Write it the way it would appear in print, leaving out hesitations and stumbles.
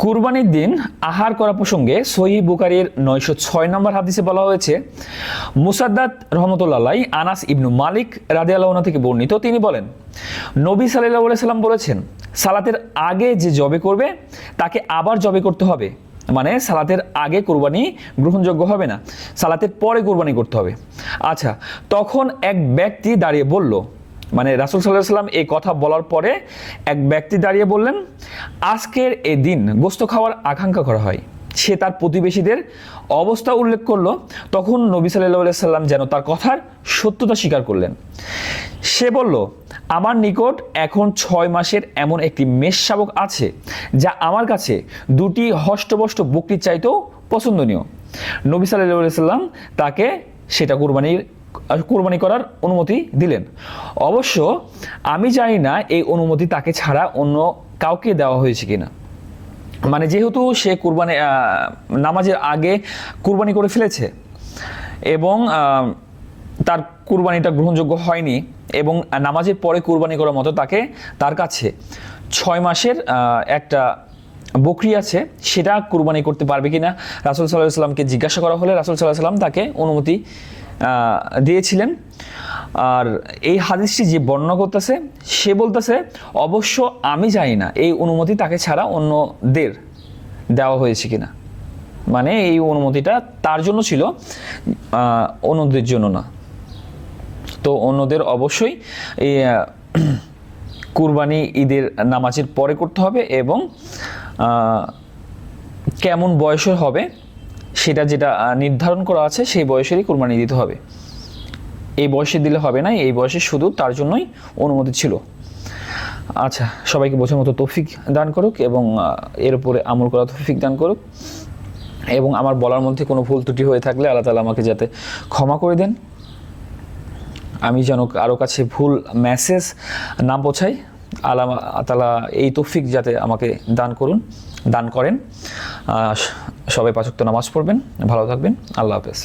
কুরবানির দিন আহার করা প্রসঙ্গে সহিহ বুখারীর 906 নম্বর হাদিসে বলা হয়েছে, মুসাদ্দাদ রহমতুল্লাহ আলাইহি আনাস ইবনু মালিক রাদিয়াল্লাহু আনহু থেকে বর্ণিত, তিনি বলেন, নবী সাল্লাল্লাহু আলাইহি সাল্লাম বলেছেন, সালাতের আগে যে জবে করবে তাকে আবার জবে করতে হবে। মানে সালাতের আগে কুরবানি গ্রহণযোগ্য হবে না, সালাতের পরে কুরবানি করতে হবে। আচ্ছা, তখন এক ব্যক্তি দাঁড়িয়ে বলল, মানে রাসূল সাল্লাল্লাহু আলাইহি সাল্লাম এই কথা বলার পরে এক ব্যক্তি দাঁড়িয়ে বললেন, আজকের এই দিন গোশত খাওয়ার আকাঙ্ক্ষা করা হয়। সে তার প্রতিবেশীদের অবস্থা উল্লেখ করলো। তখন নবী সাল্লাল্লাহু আলাইহি সাল্লাম যেন তার কথার সত্যতা স্বীকার করলেন। সে বলল, আমার নিকট এখন 6 মাসের এমন একটি মেষ শাবক আছে, যা আমার কাছে 2টি হষ্টপুষ্ট বকরির চাইতেও পছন্দনীয়। নবী সাল্লাল্লাহু আলাইহি সাল্লাম তাকে সেটা কুরবানি করার অনুমতি দিলেন। অবশ্য আমি জানি না এই অনুমতি তাকে ছাড়া অন্য কাউকে দেওয়া হয়েছে কিনা। মানে যেহেতু সে নামাজের আগে কুরবানি করে ফেলেছে এবং তার কুরবানিটা গ্রহণযোগ্য হয়নি এবং নামাজের পরে কুরবানি করার মতো তার কাছে 6 মাসের একটা বকরি আছে, সেটা কুরবানি করতে পারবে কিনা রাসূল সাল্লাল্লাহু আলাইহি সাল্লামকে জিজ্ঞাসা করা হলে রাসূল সাল্লাল্লাহু আলাইহি সাল্লাম তাকে অনুমতি দিয়েছিলেন। আর এই হাদিসটি যে বর্ণনা করতেছে সে বলতেছে, অবশ্য আমি জানি না এই অনুমতি তাকে ছাড়া অন্যদের দেওয়া হয়েছে কিনা। মানে এই অনুমতিটা তার জন্য ছিল, অন্যদের জন্য না। তো অন্যদের অবশ্যই এই কুরবানি ঈদের নামাজের পরে করতে হবে এবং কেমন বয়সের হবে সেটা যেটা নির্ধারণ করা আছে সেই বয়সেরই কুরবানি দিতে হবে। এই বয়সে দিলে হবে না, এই বয়সে শুধু তার জন্যই অনুমতি ছিল। আচ্ছা, সবাইকে বোঝার মতো তৌফিক দান করুক এবং এর উপরে আমল করার তৌফিক দান করুক। এবং আমার বলার মধ্যে কোনো ভুল ত্রুটি হয়ে থাকলে আল্লাহ তাআলা আমাকে যাতে ক্ষমা করে দেন, আমি যেন কারো কাছে ভুল মেসেজ না পৌঁছাই। আল্লাহ তাআলা এই তৌফিক যাতে আমাকে দান করেন। সবাই 5 ওয়াক্ত নামাজ পড়বেন, ভালো থাকবেন। আল্লাহ হাফেজ।